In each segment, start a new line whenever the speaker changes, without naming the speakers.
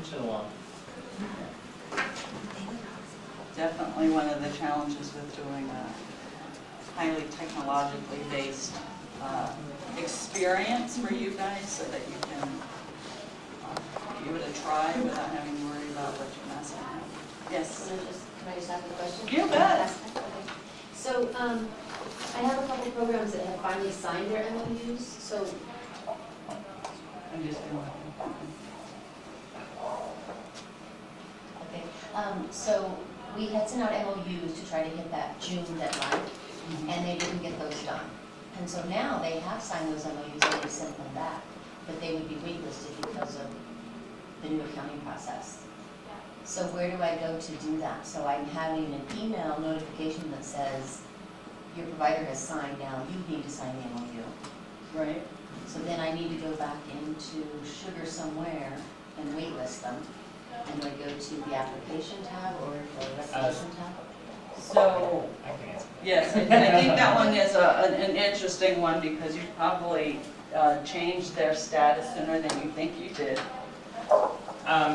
inching along.
Definitely one of the challenges with doing a highly technologically based experience for you guys so that you can give it a try without having to worry about what you're messing up. Yes?
Can I just ask a question?
You bet.
Okay. So, I have a couple programs that have finally signed their MOUs, so
I'm just going.
okay, so we had sent out MOUs to try to hit that June deadline, and they didn't get those done. And so now they have signed those MOUs and they sent them back, but they would be waitlisted because of the new accounting process. So where do I go to do that? So I'm having an email notification that says, your provider has signed, now you need to sign the MOU.
Right?
So then I need to go back into Sugar somewhere and waitlist them. And do I go to the application tab or the requisition tab?
So,
I can answer.
yes, I think that one is an interesting one because you probably changed their status sooner than you think you did.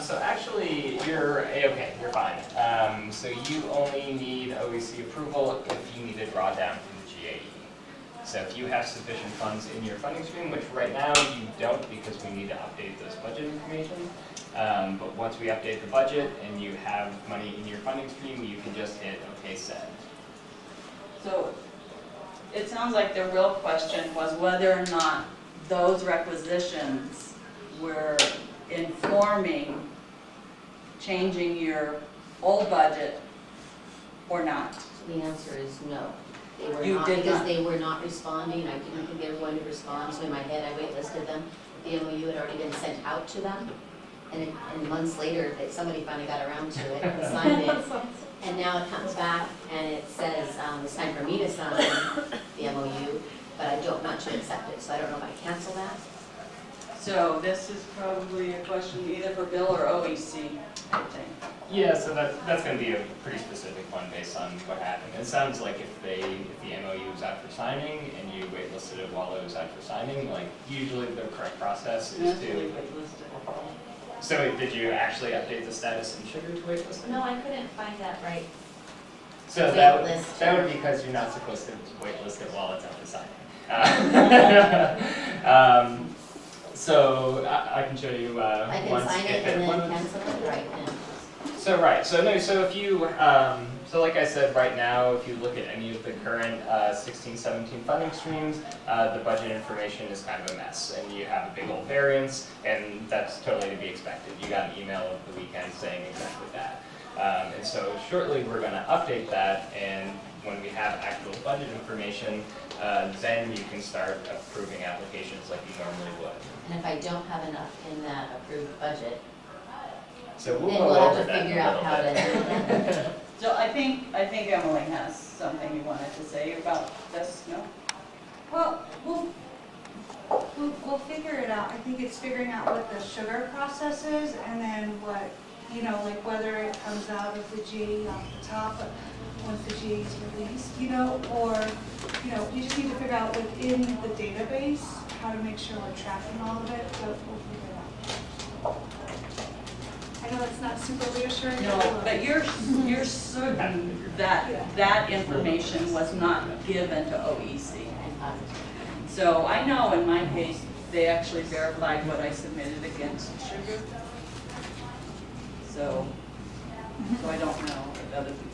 So actually, you're A-okay, you're fine. So you only need OEC approval if you need a drawdown from the GAE. So if you have sufficient funds in your funding stream, which right now you don't because we need to update this budget information. But once we update the budget and you have money in your funding stream, you can just hit OK send.
So it sounds like the real question was whether or not those requisitions were informing changing your old budget or not.
The answer is no. They were
You
not,
did
because
not.
they were not responding. I didn't think they were going to respond, so in my head I waitlisted them. The MOU had already been sent out to them. And months later, somebody finally got around to it and signed it. And now it comes back and it says, it's time for me to sign the MOU, but I don't want to accept it, so I don't know if I cancel that.
So this is probably a question either for Bill or OEC, I think.
Yeah, so that's going to be a pretty specific one based on what happened. It sounds like if the MOU was out for signing and you waitlisted it while it was out for signing, like usually the correct process is
Mentally
to.
waitlisted.
So did you actually update the status in Sugar to waitlist it?
No, I couldn't find that right.
So that would
Waitlist.
be because you're not supposed to waitlist it while it's out for signing. So I can show you
I can
once
sign
if
it and
one
then
of-
cancel it, right?
So right, so no, so if you, so like I said, right now, if you look at any of the current 16, 17 funding streams, the budget information is kind of a mess, and you have a big old variance, and that's totally to be expected. You got an email over the weekend saying exactly that. And so shortly we're going to update that, and when we have actual budget information, then you can start approving applications like you normally would.
And if I don't have enough in that approved budget,
So we'll
then
go
we'll have
over
to
that in
figure
a
out
little
how to
bit.
do that.
So I think Emily has something you wanted to say about this, no?
Well, we'll figure it out. I think it's figuring out what the sugar process is and then what, like whether it comes out of the GE off the top once the GE is released, or, we just need to figure out within the database how to make sure we're tracking all of it, so we'll figure it out. I know it's not super reassuring.
No, but you're certain that information was not given to OEC.
I'm positive.
So I know in my case, they actually verified what I submitted against Sugar. So I don't know if other people.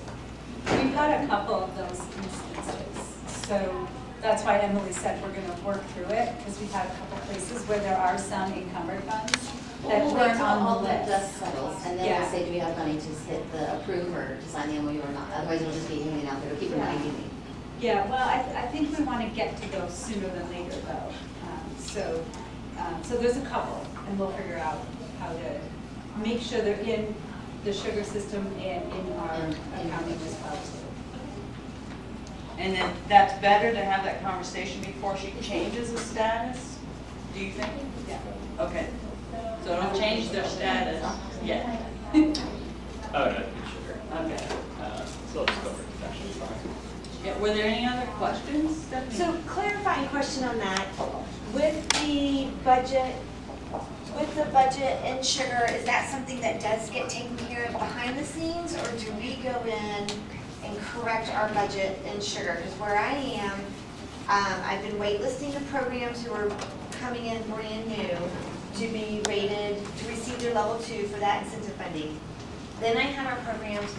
We've had a couple of those instances, so that's why Emily said we're gonna work through it, because we've had a couple places where there are some encumbered funds that
We'll wait
weren't
till
on
all
the
the
list.
dust settles, and then
Yeah.
we'll say, do we have money to hit the approve or to sign the MOU or not? Otherwise, it'll just be hanging out there, it'll keep reminding me.
Yeah, well, I think we want to get to those sooner than later, though. So there's a couple, and we'll figure out how to make sure they're in the sugar system and in our accounting as well, too.
And then that's better to have that conversation before she changes the status, do you think?
Yeah.
Okay. So don't change their status yet.
Oh, no, it's Sugar.
Okay.
So let's go over it, that should be fine.
Yeah, were there any other questions, Stephanie?
So clarifying question on that, with the budget with the budget and sugar, is that something that does get taken care of behind the scenes, or do we go in and correct our budget in sugar? Because where I am, I've been waitlisting the programs who are coming in brand new to be rated, to receive their level 2 for that incentive funding. Then I have our programs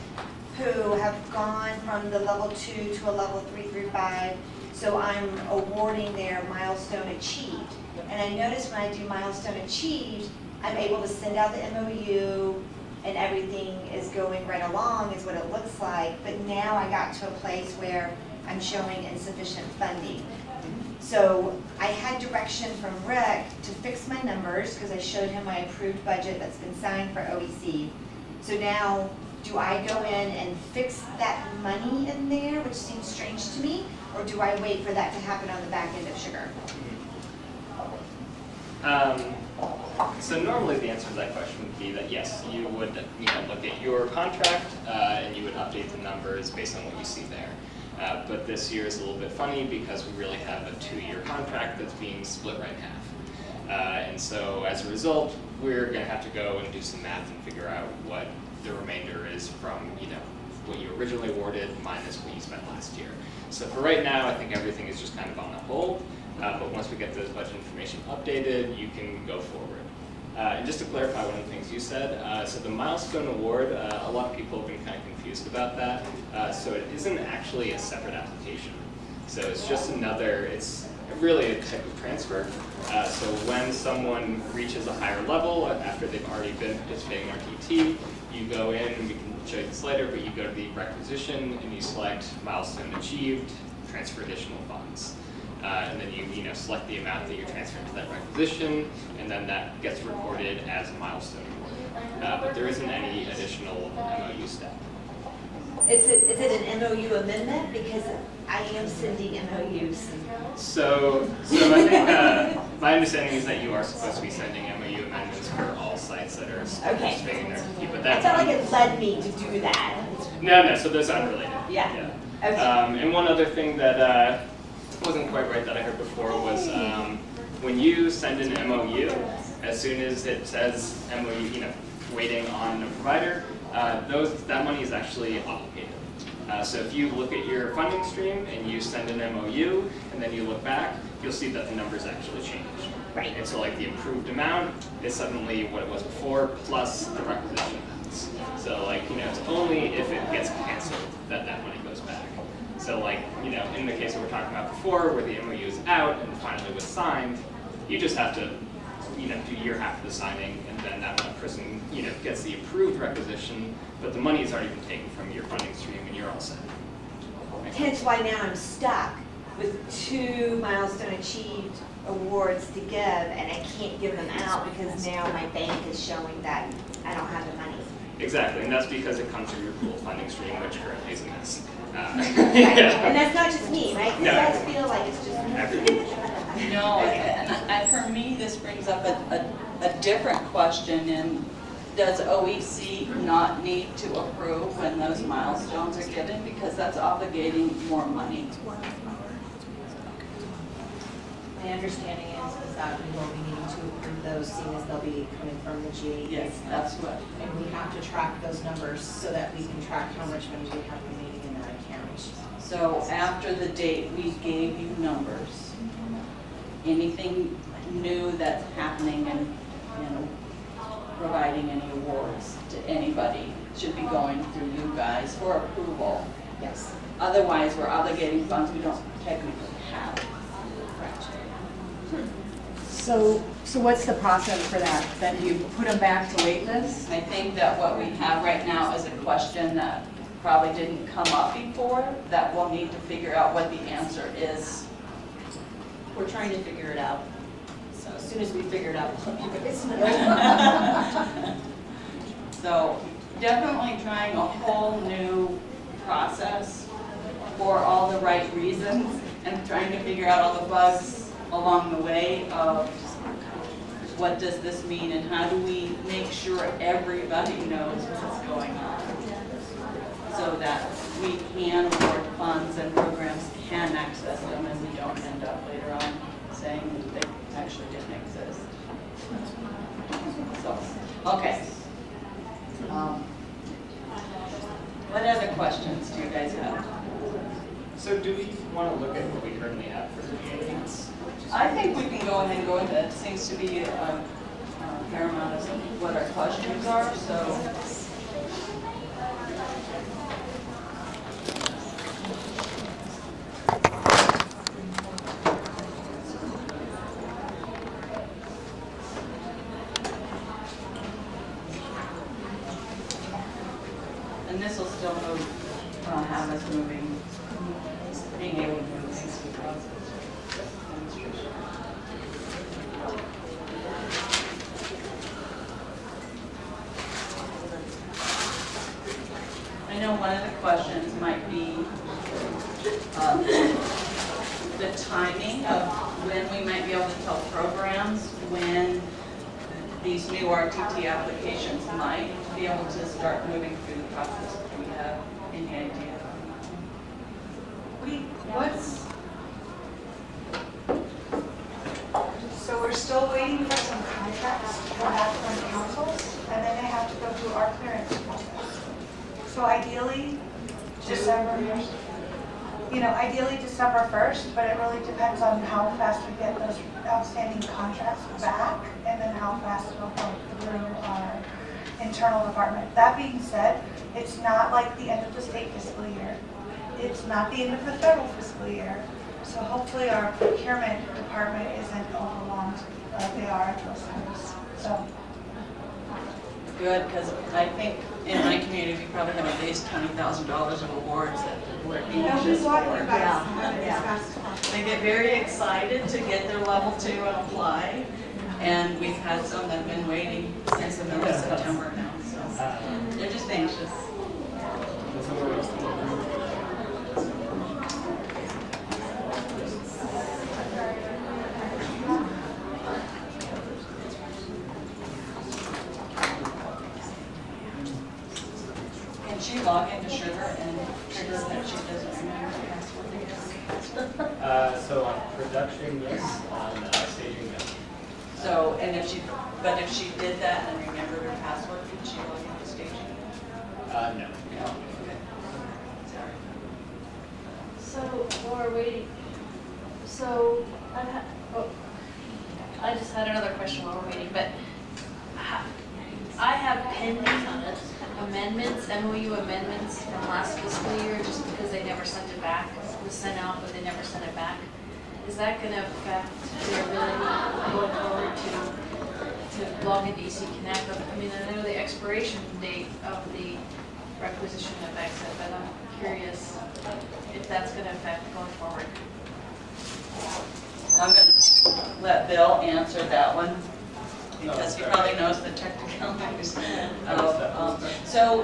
who have gone from the level 2 to a level 3 through 5, so I'm awarding their milestone achieved. And I notice when I do milestone achieved, I'm able to send out the MOU and everything is going right along is what it looks like. But now I got to a place where I'm showing insufficient funding. So I had direction from Rick to fix my numbers because I showed him my approved budget that's been signed for OEC. So now, do I go in and fix that money in there, which seems strange to me, or do I wait for that to happen on the back end of sugar?
So normally the answer to that question would be that yes, you would look at your contract and you would update the numbers based on what you see there. But this year is a little bit funny because we really have a 2-year contract that's being split right in half. And so as a result, we're going to have to go and do some math and figure out what the remainder is from what you originally awarded minus what you spent last year. So for right now, I think everything is just kind of on a hold. But once we get those budget information updated, you can go forward. And just to clarify one of the things you said, so the milestone award, a lot of people have been kind of confused about that. So it isn't actually a separate application. So it's just it's really a type of transfer. So when someone reaches a higher level after they've already been participating in RTT, you go in, and we can show you this later, but you go to the requisition and you select milestone achieved, transfer additional funds. And then you select the amount that you're transferring to that requisition, and then that gets recorded as a milestone award. But there isn't any additional MOU step.
Is it an MOU amendment? Because I am sending MOUs.
So I think my understanding is that you are supposed to be sending MOU amendments for all sites that are participating in RTP. But
I felt like it led me to do that.
No, so those are unrelated.
Yeah. Okay.
And one other thing that wasn't quite right that I heard before was when you send an MOU, as soon as it says MOU, waiting on a provider, that money is actually obligated. So if you look at your funding stream and you send an MOU and then you look back, you'll see that the numbers actually change.
Right.
And so like the approved amount is suddenly what it was before plus the requisition amounts. So it's only if it gets canceled that money goes back. So in the case that we're talking about before, where the MOU is out and finally was signed, you just have to, do your half of the signing, and then that one person, gets the approved requisition, but the money has already been taken from your funding stream, and you're all set.
Hence why now I'm stuck with 2 milestone achieved awards to give, and I can't give them out because now my bank is showing that I don't have the money.
Exactly, and that's because it comes from your pool funding stream, which currently is a mess.
Right. And that's not just me, right?
No.
You guys feel like it's just me.
No, and for me, this brings up a different question, and does OEC not need to approve when those milestones are given? Because that's obligating more money.
My understanding is that we will be needing to approve those, seeing as they'll be coming from the GA.
Yes, that's what.
And we have to track those numbers so that we can track how much money we have remaining in that account.
So after the date we gave you numbers, anything new that's happening and, providing any awards to anybody should be going through you guys for approval.
Yes.
Otherwise, we're obligating funds we don't technically have.
Correct.
So what's the process for that? Then do you put them back to wait lists?
I think that what we have right now is a question that probably didn't come up before, that we'll need to figure out what the answer is.
We're trying to figure it out. So as soon as we figure it out, we'll let you guys know.
So definitely trying a whole new process for all the right reasons and trying to figure out all the bugs along the way of what does this mean and how do we make sure everybody knows what's going on so that we can award funds and programs can access them and we don't end up later on saying that they actually didn't exist. that seems to be a fair amount of what our questions are, so. And this will still move, have us moving, being able to move things through the process. I know one of the questions might be the timing of when we might be able to tell programs when these new RTT applications might be able to start moving through the process. Do we have any idea?
So we're still waiting for some contracts to come back from councils, and then they have to go through our clearance process. So ideally, December 1st. Ideally December 1st, but it really depends on how fast we get those outstanding contracts back, and then how fast it'll go through our internal department. That being said, it's not like the end of the state fiscal year. It's not the end of the federal fiscal year. So hopefully our procurement department isn't overwhelmed like they are at those times. So.
Good, because I think in my community, we probably have at least $20,000 of awards that we're being
No, we
just
want
for.
you guys to have it as fast as possible.
They get very excited to get their level 2 and apply. And we've had some that have been waiting since the middle of September now, so they're just anxious. Can she log into Sugar and trigger that she doesn't remember the password again?
So on production, yes. On staging, no.
So, and if she did that and remembered her password, could she log into staging?
No.
No. Okay. Sorry.
So, while we're waiting, so I just had another question while we're waiting, but I have pending amendments, MOU amendments from last fiscal year, just because they never sent it back. It was sent out, but they never sent it back. Is that going to affect their ability going forward to log into EC Connect? I mean, I know the expiration date of the requisition affects it, but I'm curious if that's going to affect going forward.
I'm going to let Bill answer that one, because he probably knows the technicalities. So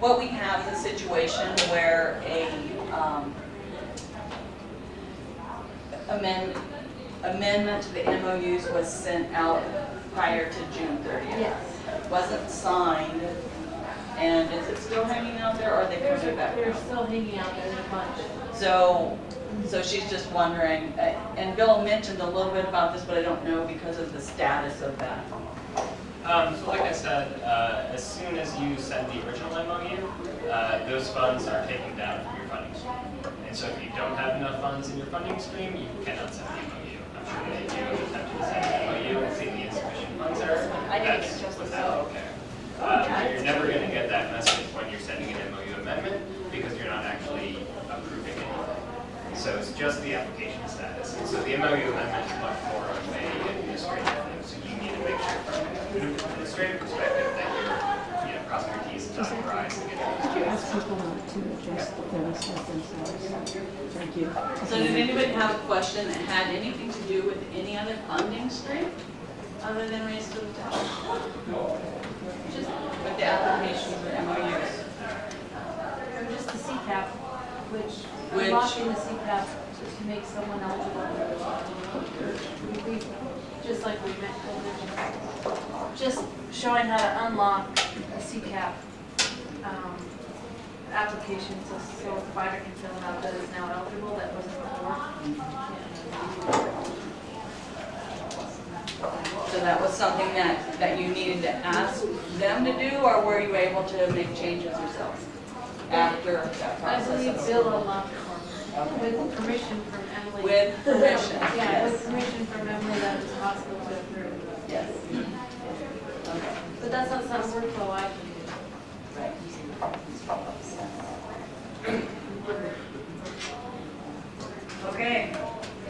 what we have is a situation where a amendment to the MOUs was sent out prior to June 30th.
Yes.
Wasn't signed, and is it still hanging out there, or are they coming back
They're
now?
still hanging out there in a bunch.
So she's just wondering, and Bill mentioned a little bit about this, but I don't know because of the status of that.
So like I said, as soon as you send the original MOU, those funds are taken down from your funding stream. And so if you don't have enough funds in your funding stream, you cannot send the MOU. I'm sure they do attempt to send the MOU and see the insufficient funds there.
I didn't
That's
get just
without there. You're never going to get that message when you're sending an MOU amendment because you're not actually approving anything. So it's just the application status. And so the MOU amendment is much more of an administrative thing. So you need to make sure from an administrative perspective that you're, crossing your T's and dotting your I's to get
Ask people not to adjust their stuff themselves. Thank you.
So did anybody have a question that had anything to do with any other funding stream other than raise to the top? Just with the applications or MOUs?
Or just the CCAP, which unlocking the CCAP to make someone eligible. We just like we mentioned, just showing how to unlock the CCAP application so a provider can fill it out that is now eligible, that wasn't before.
So that was something that you needed to ask them to do, or were you able to make changes yourself after that
I
process?
believe Bill unlocked it for me. With permission from Emily.
With permission,
Yeah,
yes.
with permission from Emily that it's possible to approve.
Yes. Okay.
But that's not some workflow I can do.
Right. Okay,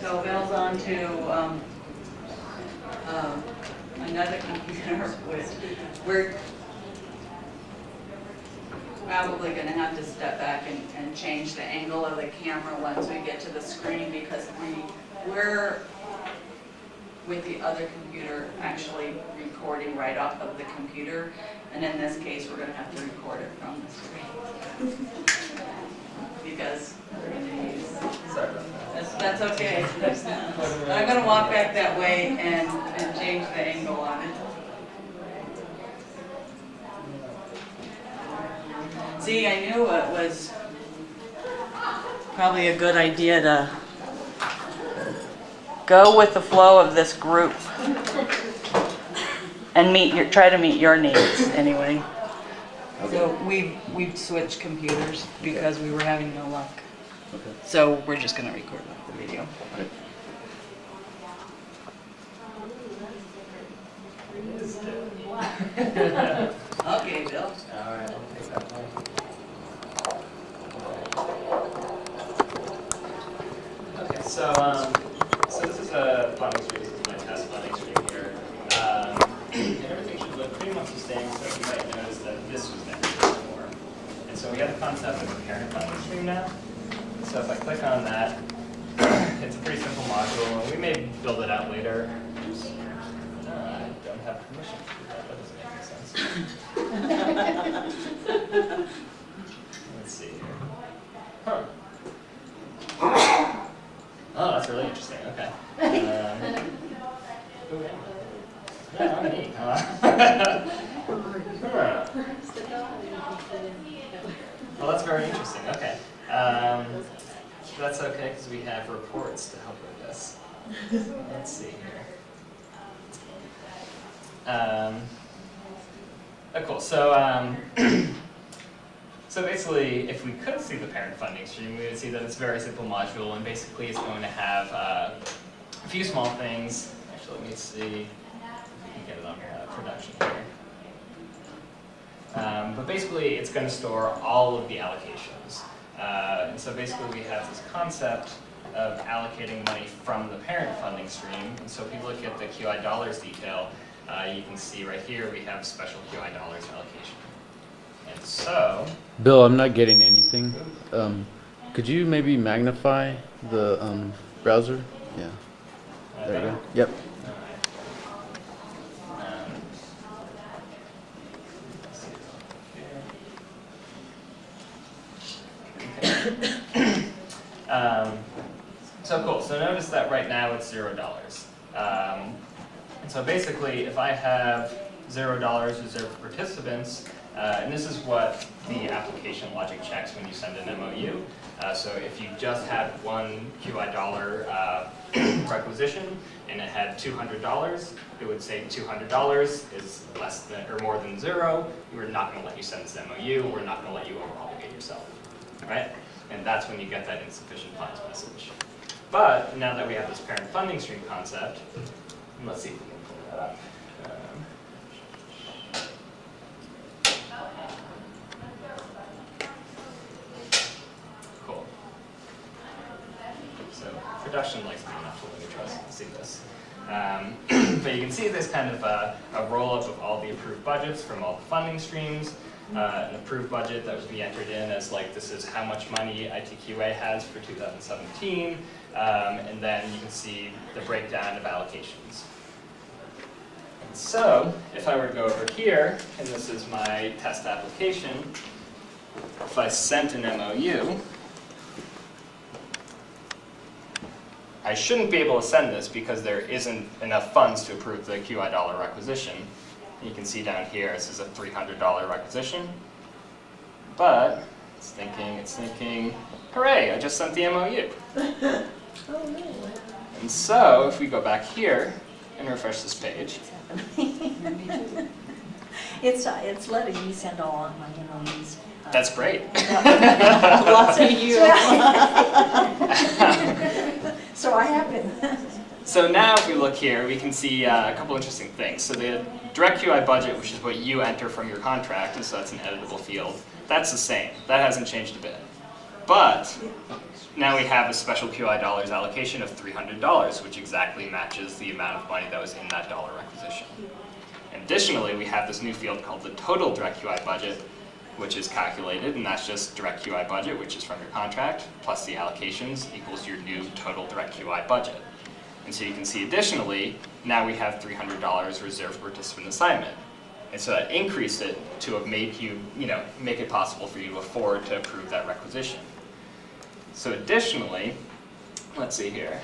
so Bill's on to another computer, which we're probably gonna have to step back and change the angle of the camera once we get to the screen, because we're with the other computer actually recording right off of the computer, and in this case, we're gonna have to record it from the screen. Because we're gonna use,
Sorry about that.
that's okay. I'm gonna walk back that way and change the angle on it. See, I knew it was probably a good idea to go with the flow of this group and try to meet your needs anyway. So we've switched computers because we were having no luck.
Okay.
So we're just gonna record the video. Okay, Bill.
All right, I'll take that one. Okay, so this is a funding stream. This is my test funding stream here. And everything should look pretty much the same, so you might notice that this was never used before. And so we have the concept of a parent funding stream now. So if I click on that, it's a pretty simple module, and we may build it out later. I don't have permission to do that. That doesn't make any sense. Let's see here. Huh. Oh, that's really interesting. Okay. Yeah, I'm neat. Well, that's very interesting. Okay. That's okay because we have reports to help with this. Let's see here. Oh, cool. So, so basically, if we could see the parent funding stream, we would see that it's a very simple module, and basically it's going to have a few small things. Actually, let me see if we can get it on production here. But basically, it's going to store all of the allocations. And so basically, we have this concept of allocating money from the parent funding stream. And so if you look at the QI dollars detail, you can see right here we have special QI dollars allocation. And so,
Bill, I'm not getting anything. Could you maybe magnify the browser? Yeah. There you go. Yep.
So cool. So notice that right now it's $0. And so basically, if I have $0 reserved for participants, and this is what the application logic checks when you send an MOU. So if you just had one QI dollar requisition and it had $200, it would say $200 is less than or more than 0. We're not going to let you send this MOU. We're not going to let you over-obligate yourself, right? And that's when you get that insufficient funds message. But now that we have this parent funding stream concept, let's see if we can pull that up. Cool. So production likes me enough to let me trust to see this. But you can see there's kind of a roll-up of all the approved budgets from all the funding streams. An approved budget that would be entered in as like this is how much money ITQA has for 2017, and then you can see the breakdown of allocations. And so if I were to go over here, and this is my test application, if I sent an MOU, I shouldn't be able to send this because there isn't enough funds to approve the QI dollar requisition. You can see down here, this is a $300 requisition. But it's thinking, hooray, I just sent the MOU. And so if we go back here and refresh this page,
It's letting me send all of my MOUs.
That's great.
Lots of you. So I have been.
So now if we look here, we can see a couple interesting things. So the direct QI budget, which is what you enter from your contract, and so that's an editable field, that's the same. That hasn't changed a bit. But now we have a special QI dollars allocation of $300, which exactly matches the amount of money that was in that dollar requisition. Additionally, we have this new field called the total direct QI budget, which is calculated, and that's just direct QI budget, which is from your contract, plus the allocations equals your new total direct QI budget. And so you can see additionally, now we have $300 reserved for participant assignment. And so that increased it to make make it possible for you to afford to approve that requisition. So additionally, let's see here.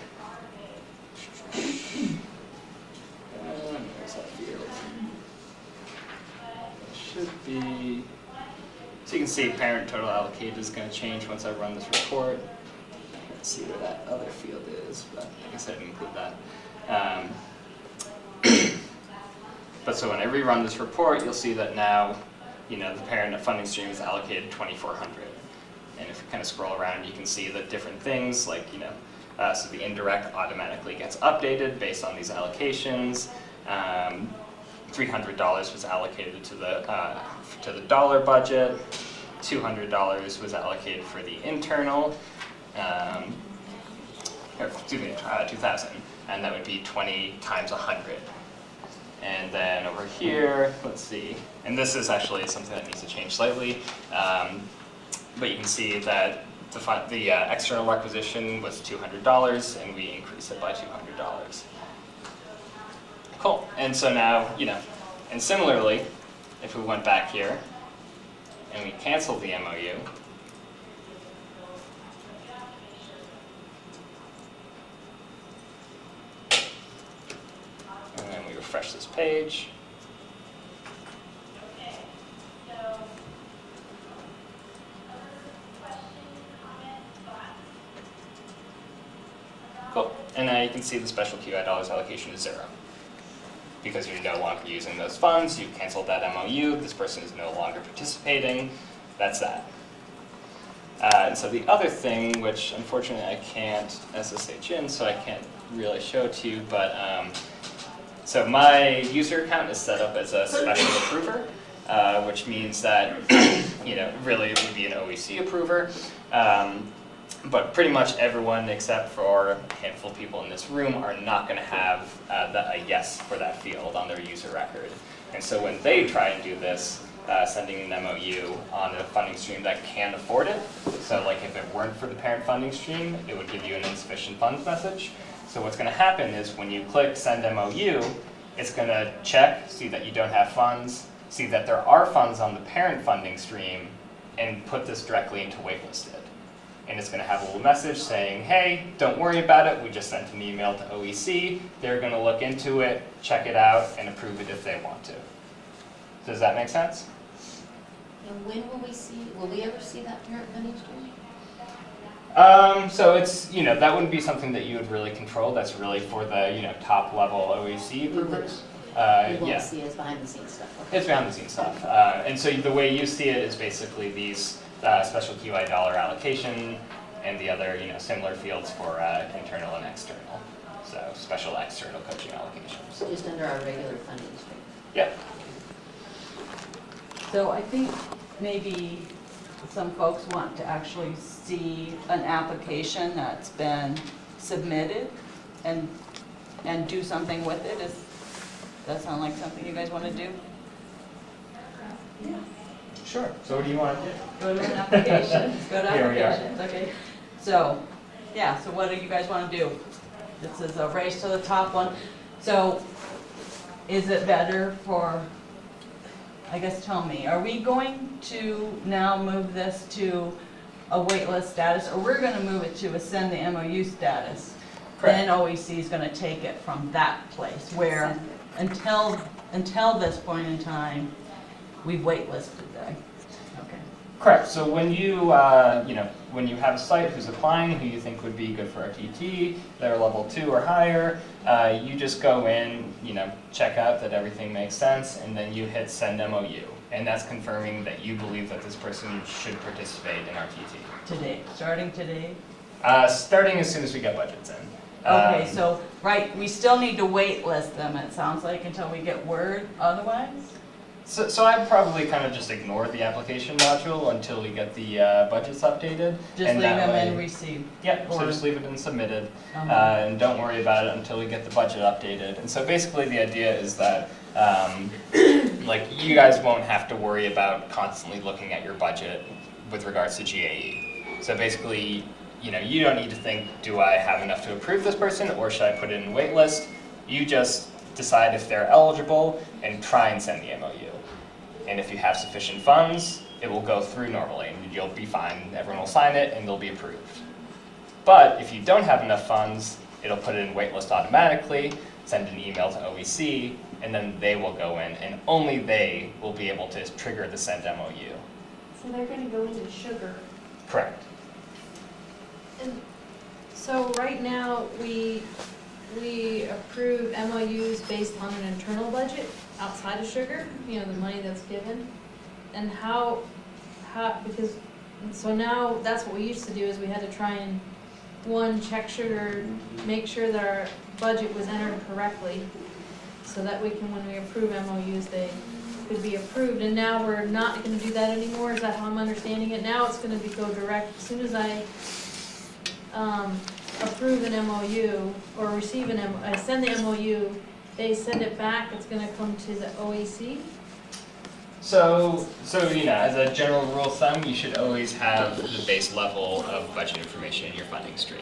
Where's that field? It should be, so you can see parent total allocated is going to change once I run this report. Let's see where that other field is, but I guess I didn't include that. But so when I rerun this report, you'll see that now, the parent funding stream is allocated $2,400. And if you kind of scroll around, you can see the different things like, so the indirect automatically gets updated based on these allocations. $300 was allocated to the dollar budget. $200 was allocated for the internal. Excuse me, 2,000, and that would be 20 times 100. And then over here, let's see, and this is actually something that needs to change slightly, but you can see that the external requisition was $200, and we increased it by $200. Cool, and so now, and similarly, if we went back here, and we canceled the MOU, and then we refresh this page, cool, and now you can see the special QI dollars allocation is 0. Because you're no longer using those funds, you canceled that MOU, this person is no longer participating, that's that. And so the other thing, which unfortunately I can't SSH in, so I can't really show to you, but so my user account is set up as a special approver, which means that, really it would be an OEC approver. But pretty much everyone except for a handful of people in this room are not going to have a yes for that field on their user record. And so when they try and do this, sending an MOU on a funding stream that can afford it, so like if it weren't for the parent funding stream, it would give you an insufficient funds message. So what's going to happen is when you click send MOU, it's going to check, see that you don't have funds, see that there are funds on the parent funding stream, and put this directly into waitlisted. And it's going to have a little message saying, hey, don't worry about it, we just sent an email to OEC, they're going to look into it, check it out, and approve it if they want to. Does that make sense?
And when will we ever see that parent funding stream?
So it's, that wouldn't be something that you would really control, that's really for the, top level OEC approvers.
We won't
Yeah.
see it as behind the scenes stuff.
It's behind the scenes stuff. And so the way you see it is basically these special QI dollar allocation and the other similar fields for internal and external. So special external coaching allocations.
Just under our regular funding stream.
Yep.
So I think maybe some folks want to actually see an application that's been submitted and do something with it. Does that sound like something you guys want to do? Yeah.
Sure. So what do you want to do?
Go to an application. Go to
Here we are.
applications, okay. So, yeah, so what do you guys want to do? This is a race to the top one. So, is it better for, I guess tell me, are we going to now move this to a waitlist status, or we're going to move it to a send the MOU status?
Correct.
Then OEC is going to take it from that place where until this point in time, we've waitlisted them. Okay.
Correct. So when you, when you have a site who's applying, who you think would be good for RTT, they're level 2 or higher, you just go in, check out that everything makes sense, and then you hit send MOU. And that's confirming that you believe that this person should participate in RTT.
Today, starting today?
Starting as soon as we get budgets in.
Okay, so, right, we still need to wait list them, it sounds like, until we get word otherwise?
So I'd probably kind of just ignore the application module until we get the budgets updated.
Just
and
leave
that
them
way-
in received.
Yep, so
Or-
just leave it in submitted,
Um,
and don't worry about it until we get the budget updated. And so basically the idea is that, like, you guys won't have to worry about constantly looking at your budget with regards to GAE. So basically, you don't need to think, do I have enough to approve this person, or should I put it in wait list? You just decide if they're eligible and try and send the MOU. And if you have sufficient funds, it will go through normally, and you'll be fine. Everyone will sign it, and they'll be approved. But if you don't have enough funds, it'll put it in waitlist automatically, send an email to OEC, and then they will go in, and only they will be able to trigger the send MOU.
So they're gonna go into sugar.
Correct.
So right now, we approve MOUs based on an internal budget outside of sugar, the money that's given. And how, because, so now, that's what we used to do, is we had to try and, one, check sugar, make sure that our budget was entered correctly, so that we can, when we approve MOUs, they could be approved. And now we're not gonna do that anymore, is that how I'm understanding it? Now it's gonna go direct, as soon as I, approve an MOU, or receive I send the MOU, they send it back, it's gonna come to the OEC?
So as a general rule of thumb, you should always have the base level of budget information in your funding stream.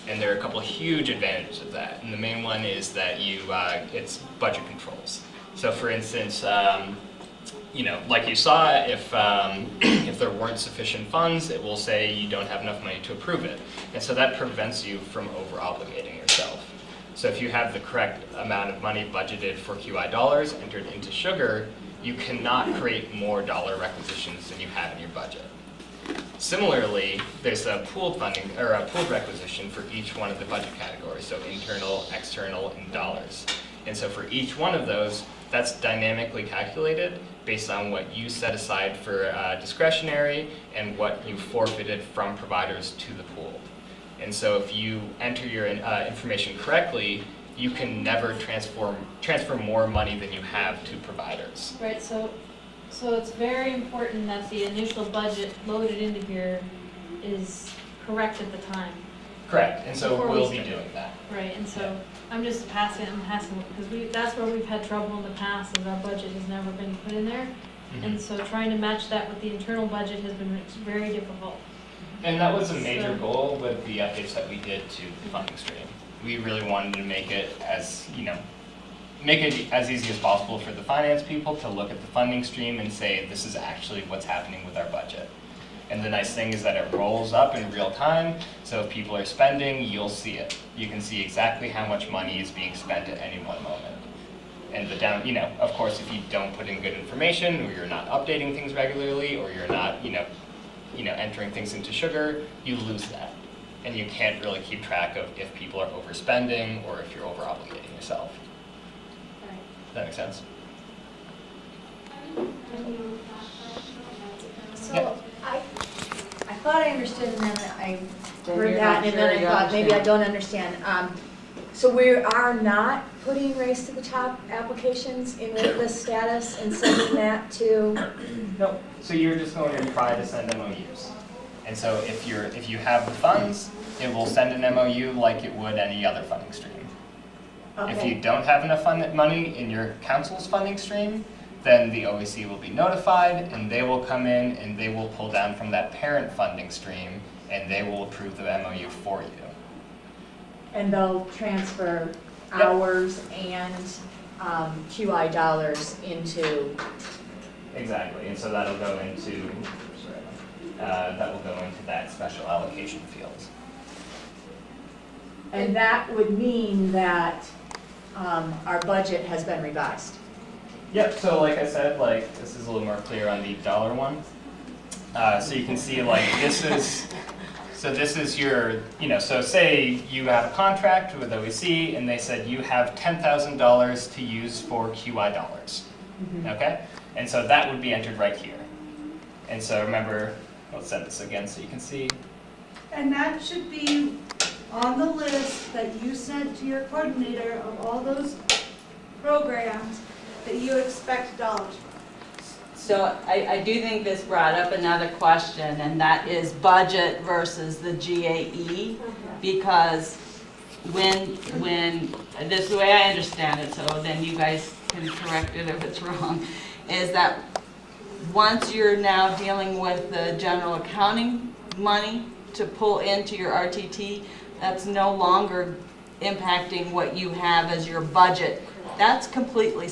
And there are a couple of huge advantages of that. And the main one is that it's budget controls. So for instance, like you saw, if there weren't sufficient funds, it will say you don't have enough money to approve it. And so that prevents you from over-obligating yourself. So if you have the correct amount of money budgeted for QI dollars entered into sugar, you cannot create more dollar requisitions than you have in your budget. Similarly, there's a pooled funding, or a pooled requisition for each one of the budget categories, so internal, external, and dollars. And so for each one of those, that's dynamically calculated based on what you set aside for discretionary and what you forfeited from providers to the pool. And so if you enter your information correctly, you can never transfer more money than you have to providers.
Right, so it's very important that the initial budget loaded into here is correct at the time.
Correct, and so
Before we
we'll be
start.
doing that.
Right, and so I'm just passing, because that's where we've had trouble in the past, is our budget has never been put in there. And so trying to match that with the internal budget has been very difficult.
And that was a major goal with the updates that we did to the funding stream. We really wanted to make it as easy as possible for the finance people to look at the funding stream and say, this is actually what's happening with our budget. And the nice thing is that it rolls up in real time, so if people are spending, you'll see it. You can see exactly how much money is being spent at any one moment. And of course, if you don't put in good information, or you're not updating things regularly, or you're not, entering things into sugar, you lose that. And you can't really keep track of if people are overspending or if you're over-obligating yourself.
Right.
Does that make sense?
So I thought I understood and then I
Then
heard
you're
that
not
and
sure
then I
you
thought, maybe I
understand.
don't understand. So we are not putting Race to the Top applications in waitlist status and sending that to,
No. So you're just going to try to send MOUs. And so if you have the funds, it will send an MOU like it would any other funding stream. If you
okay,
don't have enough money in your council's funding stream, then the OEC will be notified, and they will come in and they will pull down from that parent funding stream, and they will approve the MOU for you.
and they'll transfer
Yep.
hours and QI dollars into,
Exactly, and so that'll go into that special allocation field.
and that would mean that our budget has been revised.
Yep. So like I said, this is a little more clear on the dollar one. So you can see like this is your, so say you have a contract with OEC and they said you have $10,000 to use for QI dollars, okay? And so that would be entered right here. And so remember, let's send this again so you can see.
And that should be on the list that you sent to your coordinator of all those programs that you expect dollars from.
So I do think this brought up another question, and that is budget versus the GAE, because when, this is the way I understand it, so then you guys can correct it if it's wrong, is that once you're now dealing with the general accounting money to pull into your RTT, that's no longer impacting what you have as your budget. That's completely